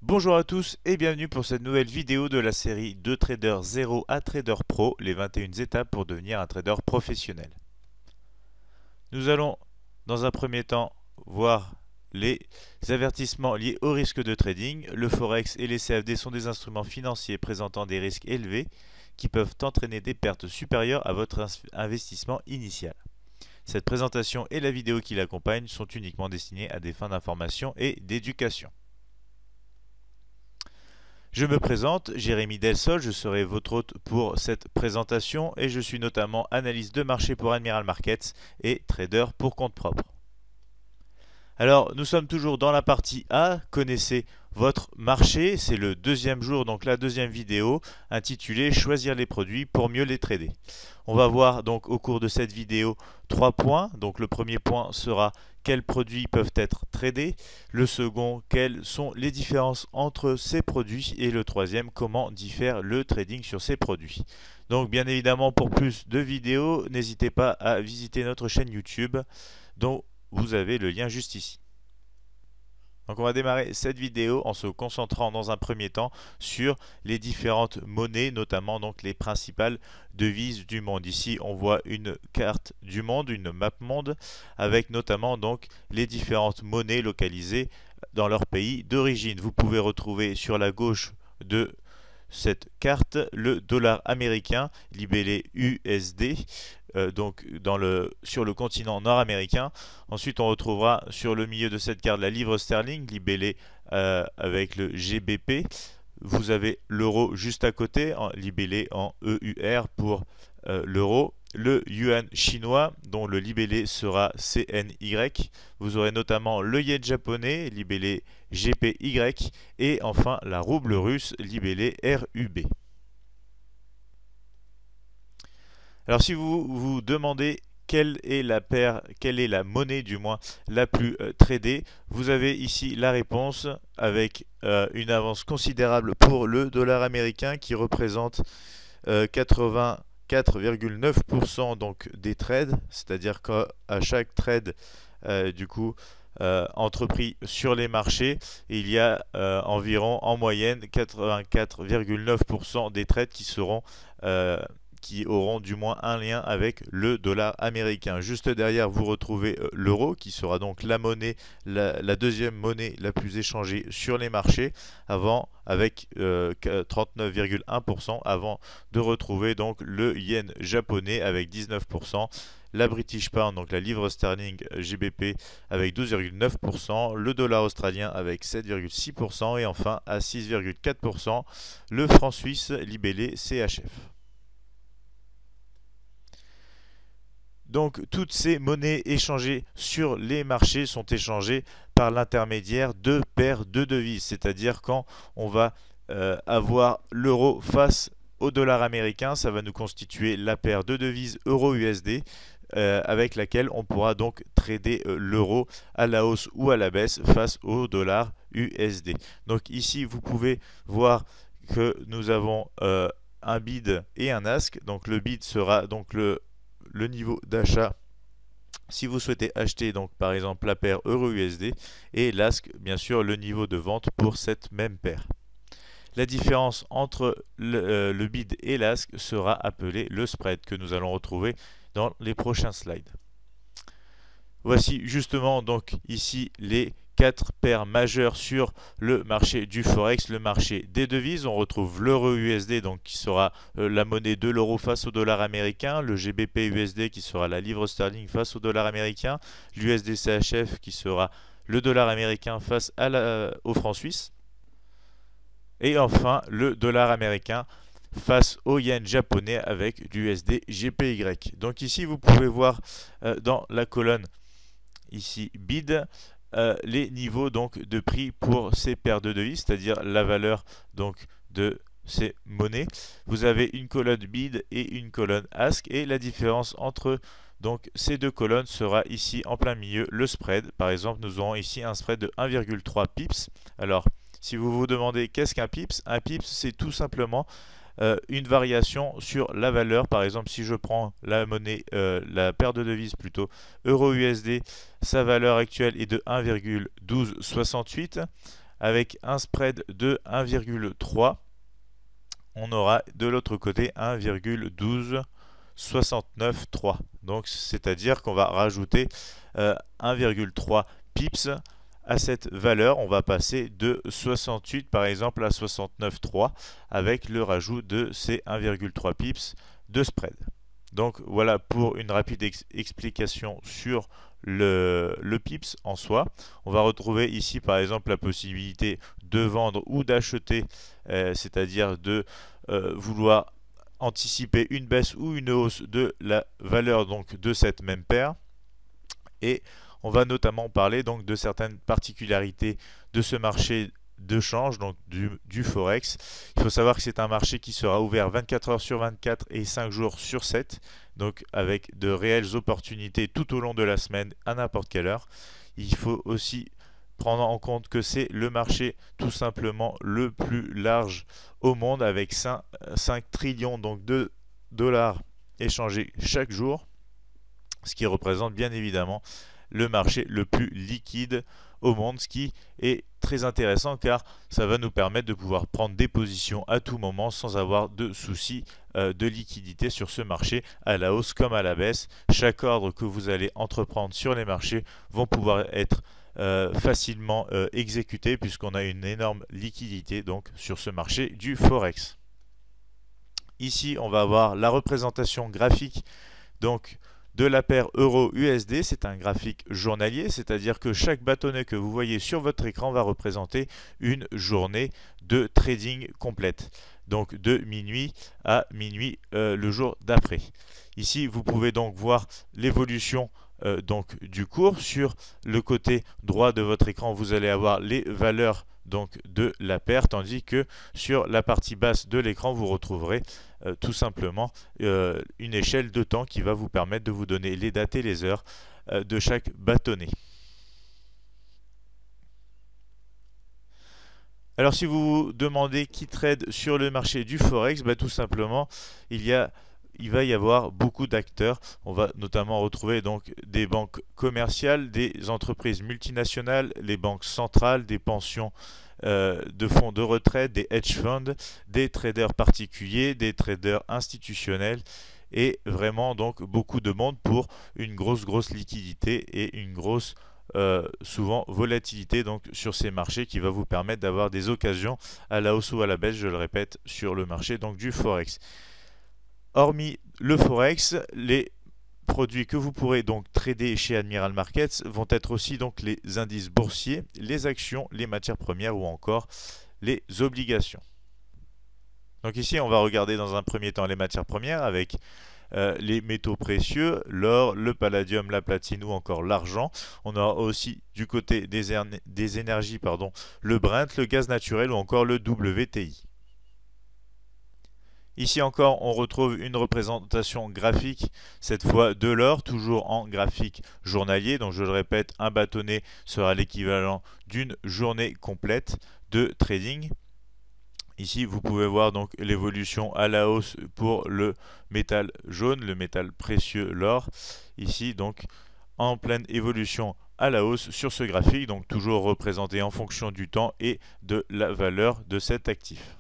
Bonjour à tous et bienvenue pour cette nouvelle vidéo de la série de Trader 0 à Trader Pro, les 21 étapes pour devenir un trader professionnel. Nous allons dans un premier temps voir les avertissements liés au risque de trading. Le Forex et les CFD sont des instruments financiers présentant des risques élevés qui peuvent entraîner des pertes supérieures à votre investissement initial. Cette présentation et la vidéo qui l'accompagne sont uniquement destinées à des fins d'information et d'éducation. Je me présente, Jérémy Delsol, je serai votre hôte pour cette présentation et je suis notamment analyste de marché pour Admiral Markets et trader pour compte propre. Alors, nous sommes toujours dans la partie A, connaissez votre marché, c'est le deuxième jour, donc la deuxième vidéo, intitulée Choisir les produits pour mieux les trader. On va voir donc au cours de cette vidéo 3 points. Donc le premier point sera quels produits peuvent être tradés, le second, quelles sont les différences entre ces produits, et le troisième, comment diffère le trading sur ces produits. Donc bien évidemment, pour plus de vidéos, n'hésitez pas à visiter notre chaîne YouTube, dont vous avez le lien juste ici. Donc on va démarrer cette vidéo en se concentrant dans un premier temps sur les différentes monnaies, notamment donc les principales devises du monde. Ici on voit une carte du monde, une map monde, avec notamment donc les différentes monnaies localisées dans leur pays d'origine. Vous pouvez retrouver sur la gauche de cette carte le dollar américain libellé USD, donc sur le continent nord-américain. Ensuite on retrouvera sur le milieu de cette carte la livre sterling libellée avec le GBP. Vous avez l'euro juste à côté, libellé en EUR pour l'euro. Le yuan chinois, dont le libellé sera CNY. Vous aurez notamment le yen japonais, libellé GPY. Et enfin la rouble russe, libellée RUB. Alors si vous vous demandez quelle est la monnaie du moins la plus tradée, vous avez ici la réponse avec une avance considérable pour le dollar américain qui représente 84,9% donc des trades, c'est-à-dire qu'à chaque trade du coup entrepris sur les marchés, il y a environ en moyenne 84,9% des trades qui auront du moins un lien avec le dollar américain. Juste derrière, vous retrouvez l'euro, qui sera donc la deuxième monnaie la plus échangée sur les marchés, avec 39,1%, avant de retrouver donc le yen japonais avec 19%, la British Pound, donc la livre sterling GBP avec 12,9%, le dollar australien avec 7,6% et enfin à 6,4% le franc suisse libellé CHF. Donc toutes ces monnaies échangées sur les marchés sont échangées par l'intermédiaire de paires de devises, c'est-à-dire quand on va avoir l'euro face au dollar américain, ça va nous constituer la paire de devises euro-USD avec laquelle on pourra donc trader l'euro à la hausse ou à la baisse face au dollar USD. Donc ici vous pouvez voir que nous avons un bid et un ask. Donc le bid sera donc le niveau d'achat si vous souhaitez acheter donc par exemple la paire euro-USD, et l'ask bien sûr le niveau de vente pour cette même paire. La différence entre le bid et l'ask sera appelé le spread, que nous allons retrouver dans les prochains slides. Voici justement donc ici les 4 paires majeures sur le marché du Forex, le marché des devises. On retrouve l'euro USD, donc qui sera la monnaie de l'euro face au dollar américain, le GBP USD qui sera la livre sterling face au dollar américain, l'USD CHF qui sera le dollar américain face au franc suisse, et enfin le dollar américain face au yen japonais avec l'USD GPY. Donc ici vous pouvez voir dans la colonne ici bid les niveaux donc de prix pour ces paires de devises, c'est-à-dire la valeur donc de ces monnaies. Vous avez une colonne bid et une colonne ask, et la différence entre donc ces deux colonnes sera ici en plein milieu le spread. Par exemple, nous aurons ici un spread de 1,3 pips. Alors si vous vous demandez qu'est-ce qu'un pips, un pips c'est tout simplement une variation sur la valeur. Par exemple, si je prends la monnaie, la paire de devises plutôt euro-USD, sa valeur actuelle est de 1,1268. avec un spread de 1,3. On aura de l'autre côté 1,12693. Donc c'est-à-dire qu'on va rajouter 1,3 pips à cette valeur. On va passer de 68 par exemple à 69,3 avec le rajout de ces 1,3 pips de spread. Donc voilà pour une rapide explication sur le pips en soi. On va retrouver ici par exemple la possibilité de vendre ou d'acheter, c'est-à-dire de vouloir anticiper une baisse ou une hausse de la valeur donc de cette même paire. Et on va notamment parler donc de certaines particularités de ce marché de change, donc du Forex. Il faut savoir que c'est un marché qui sera ouvert 24 heures sur 24 et 5 jours sur 7, donc avec de réelles opportunités tout au long de la semaine à n'importe quelle heure. Il faut aussi prendre en compte que c'est le marché tout simplement le plus large au monde avec 5 trillions donc de dollars échangés chaque jour, ce qui représente bien évidemment le marché le plus liquide au monde, ce qui est très intéressant car ça va nous permettre de pouvoir prendre des positions à tout moment sans avoir de soucis de liquidité sur ce marché, à la hausse comme à la baisse. Chaque ordre que vous allez entreprendre sur les marchés vont pouvoir être facilement exécutés puisqu'on a une énorme liquidité donc sur ce marché du Forex. Ici on va avoir la représentation graphique donc de la paire euro-USD. C'est un graphique journalier, c'est-à-dire que chaque bâtonnet que vous voyez sur votre écran va représenter une journée de trading complète, donc de minuit à minuit le jour d'après. Ici vous pouvez donc voir l'évolution donc du cours. Sur le côté droit de votre écran vous allez avoir les valeurs donc de la paire, tandis que sur la partie basse de l'écran vous retrouverez tout simplement une échelle de temps qui va vous permettre de vous donner les dates et les heures de chaque bâtonnet. Alors si vous vous demandez qui trade sur le marché du Forex, tout simplement il va y avoir beaucoup d'acteurs. On va notamment retrouver donc des banques commerciales, des entreprises multinationales, les banques centrales, des pensions de fonds de retraite, des hedge funds, des traders particuliers, des traders institutionnels et vraiment donc beaucoup de monde pour une grosse liquidité et une grosse souvent volatilité donc sur ces marchés qui va vous permettre d'avoir des occasions à la hausse ou à la baisse, je le répète, sur le marché donc du Forex. Hormis le Forex, les produits que vous pourrez donc trader chez Admiral Markets vont être aussi donc les indices boursiers, les actions, les matières premières ou encore les obligations. Donc ici on va regarder dans un premier temps les matières premières avec les métaux précieux, l'or, le palladium, la platine ou encore l'argent. On aura aussi du côté des énergies le Brent, le gaz naturel ou encore le WTI. Ici encore, on retrouve une représentation graphique, cette fois de l'or, toujours en graphique journalier. Donc je le répète, un bâtonnet sera l'équivalent d'une journée complète de trading. Ici, vous pouvez voir donc l'évolution à la hausse pour le métal jaune, le métal précieux, l'or. Ici, donc, en pleine évolution à la hausse sur ce graphique, donc toujours représenté en fonction du temps et de la valeur de cet actif.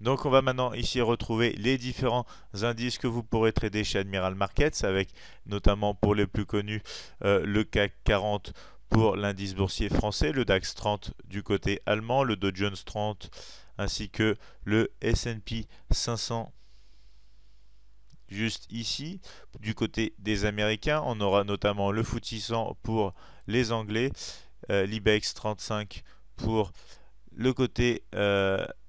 Donc on va maintenant ici retrouver les différents indices que vous pourrez trader chez Admiral Markets, avec notamment pour les plus connus le CAC 40 pour l'indice boursier français, le DAX 30 du côté allemand, le Dow Jones 30 ainsi que le S&P 500 juste ici. Du côté des Américains, on aura notamment le FTSE 100 pour les Anglais, l'IBEX 35 pour le côté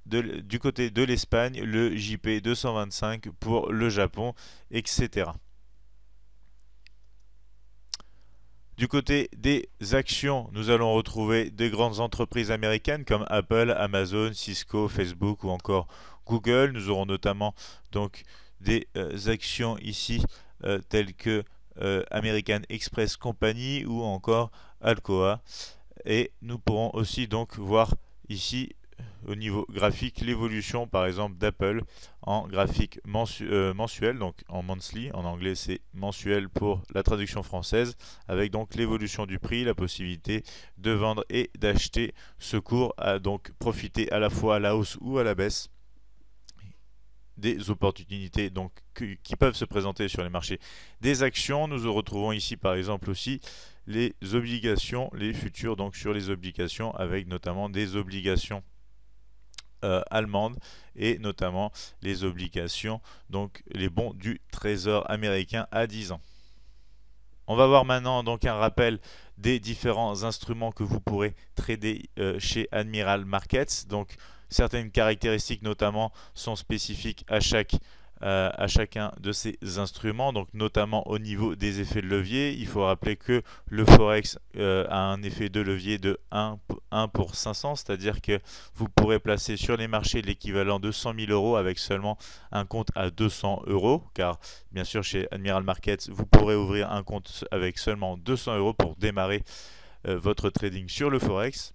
du côté de l'Espagne, le JP 225 pour le Japon, etc. Du côté des actions, nous allons retrouver des grandes entreprises américaines comme Apple, Amazon, Cisco, Facebook ou encore Google. Nous aurons notamment donc des actions ici telles que American Express Company ou encore Alcoa. Et nous pourrons aussi donc voir ici au niveau graphique l'évolution par exemple d'Apple en graphique mensuel, donc en monthly, en anglais c'est mensuel pour la traduction française, avec donc l'évolution du prix, la possibilité de vendre et d'acheter ce cours, à donc profiter à la fois à la hausse ou à la baisse des opportunités donc qui peuvent se présenter sur les marchés des actions. Nous retrouvons ici par exemple aussi les obligations, les futurs donc sur les obligations, avec notamment des obligations allemandes et notamment les obligations, donc les bons du Trésor américain à 10 ans. On va voir maintenant donc un rappel des différents instruments que vous pourrez trader chez Admiral Markets. Donc certaines caractéristiques notamment sont spécifiques à chacun de ces instruments, donc notamment au niveau des effets de levier. Il faut rappeler que le Forex a un effet de levier de 1 pour 500, c'est-à-dire que vous pourrez placer sur les marchés l'équivalent de 100 000 euros avec seulement un compte à 200 euros, car bien sûr chez Admiral Markets, vous pourrez ouvrir un compte avec seulement 200 euros pour démarrer votre trading sur le Forex.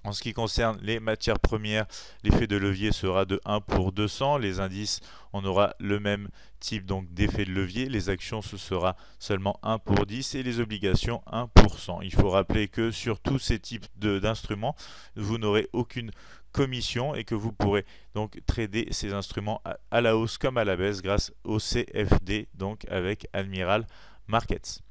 En ce qui concerne les matières premières, l'effet de levier sera de 1 pour 200. Les indices, on aura le même type donc d'effet de levier. Les actions, ce sera seulement 1 pour 10 et les obligations 1 pour 100. Il faut rappeler que sur tous ces types d'instruments, vous n'aurez aucune commission et que vous pourrez donc trader ces instruments à la hausse comme à la baisse grâce au CFD, donc avec Admiral Markets.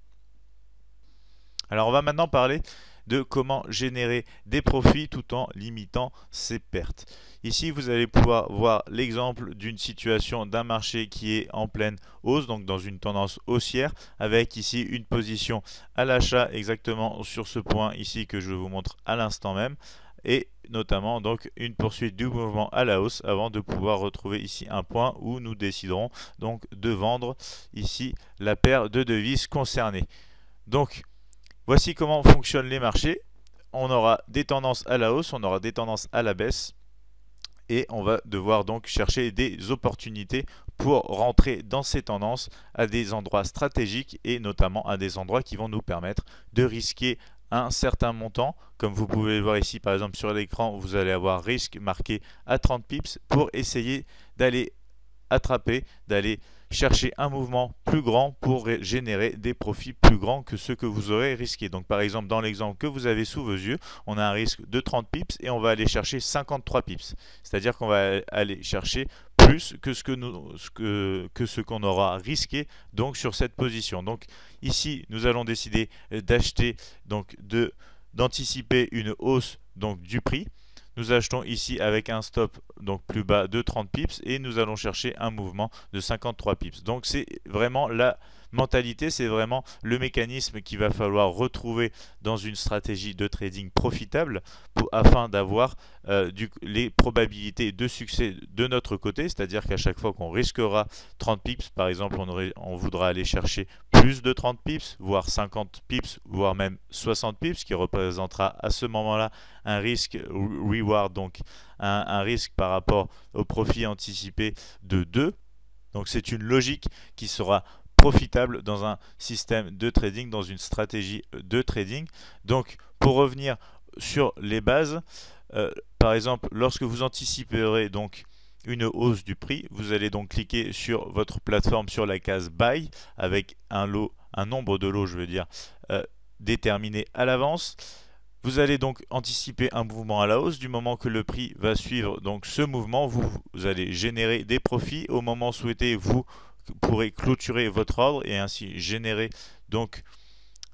Alors on va maintenant parler de comment générer des profits tout en limitant ses pertes. Ici, vous allez pouvoir voir l'exemple d'une situation d'un marché qui est en pleine hausse, donc dans une tendance haussière, avec ici une position à l'achat exactement sur ce point ici que je vous montre à l'instant même, et notamment donc une poursuite du mouvement à la hausse avant de pouvoir retrouver ici un point où nous déciderons donc de vendre ici la paire de devises concernée. Donc, voici comment fonctionnent les marchés. On aura des tendances à la hausse, on aura des tendances à la baisse et on va devoir donc chercher des opportunités pour rentrer dans ces tendances à des endroits stratégiques et notamment à des endroits qui vont nous permettre de risquer un certain montant. Comme vous pouvez le voir ici par exemple sur l'écran, vous allez avoir risque marqué à 30 pips pour essayer d'aller attraper, d'aller chercher un mouvement plus grand pour générer des profits plus grands que ceux que vous aurez risqués. Donc par exemple dans l'exemple que vous avez sous vos yeux, on a un risque de 30 pips et on va aller chercher 53 pips. C'est-à-dire qu'on va aller chercher plus que ce qu'on aura risqué donc sur cette position. Donc ici nous allons décider d'acheter, donc d'anticiper une hausse donc du prix. Nous achetons ici avec un stop donc plus bas de 30 pips et nous allons chercher un mouvement de 53 pips. Donc c'est vraiment la mentalité, c'est vraiment le mécanisme qu'il va falloir retrouver dans une stratégie de trading profitable afin d'avoir les probabilités de succès de notre côté, c'est-à-dire qu'à chaque fois qu'on risquera 30 pips, par exemple on voudra aller chercher plus de 30 pips, voire 50 pips, voire même 60 pips, qui représentera à ce moment-là un risque reward, donc un risque par rapport au profit anticipé de 2. Donc c'est une logique qui sera profitable dans un système de trading, dans une stratégie de trading. Donc pour revenir sur les bases, par exemple lorsque vous anticiperez donc une hausse du prix, vous allez donc cliquer sur votre plateforme sur la case buy avec un nombre de lots, je veux dire, déterminé à l'avance. Vous allez donc anticiper un mouvement à la hausse. Du moment que le prix va suivre donc ce mouvement, vous allez générer des profits. Au moment souhaité, vous pourrez clôturer votre ordre et ainsi générer donc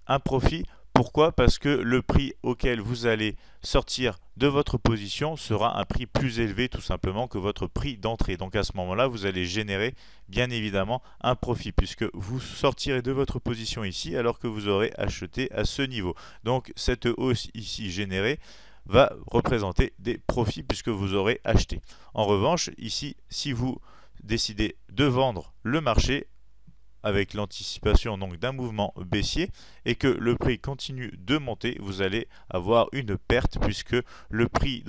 un profit. Pourquoi? Parce que le prix auquel vous allez sortir de votre position sera un prix plus élevé tout simplement que votre prix d'entrée. Donc à ce moment-là, vous allez générer bien évidemment un profit puisque vous sortirez de votre position ici alors que vous aurez acheté à ce niveau. Donc cette hausse ici générée va représenter des profits puisque vous aurez acheté. En revanche, ici, si vous décidez de vendre le marché avec l'anticipation donc d'un mouvement baissier et que le prix continue de monter, vous allez avoir une perte puisque le prix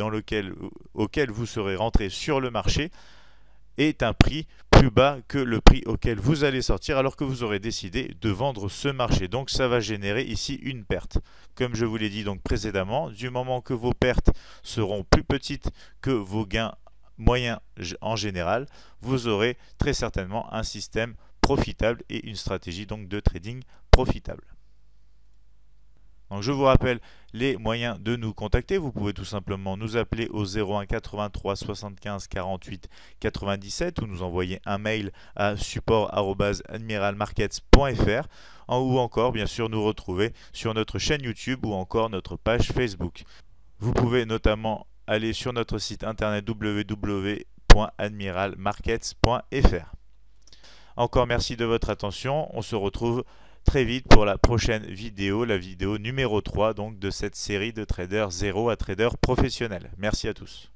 auquel vous serez rentré sur le marché est un prix plus bas que le prix auquel vous allez sortir alors que vous aurez décidé de vendre ce marché. Donc ça va générer ici une perte. Comme je vous l'ai dit donc précédemment, du moment que vos pertes seront plus petites que vos gains moyens en général, vous aurez très certainement un système profitable et une stratégie donc de trading profitable. Donc je vous rappelle les moyens de nous contacter. Vous pouvez tout simplement nous appeler au 01 83 75 48 97 ou nous envoyer un mail à support@admiralmarkets.fr ou encore bien sûr nous retrouver sur notre chaîne YouTube ou encore notre page Facebook. Vous pouvez notamment aller sur notre site internet www.admiralmarkets.fr. Encore merci de votre attention. On se retrouve très vite pour la prochaine vidéo, la vidéo numéro 3 donc de cette série de traders 0 à traders professionnels. Merci à tous.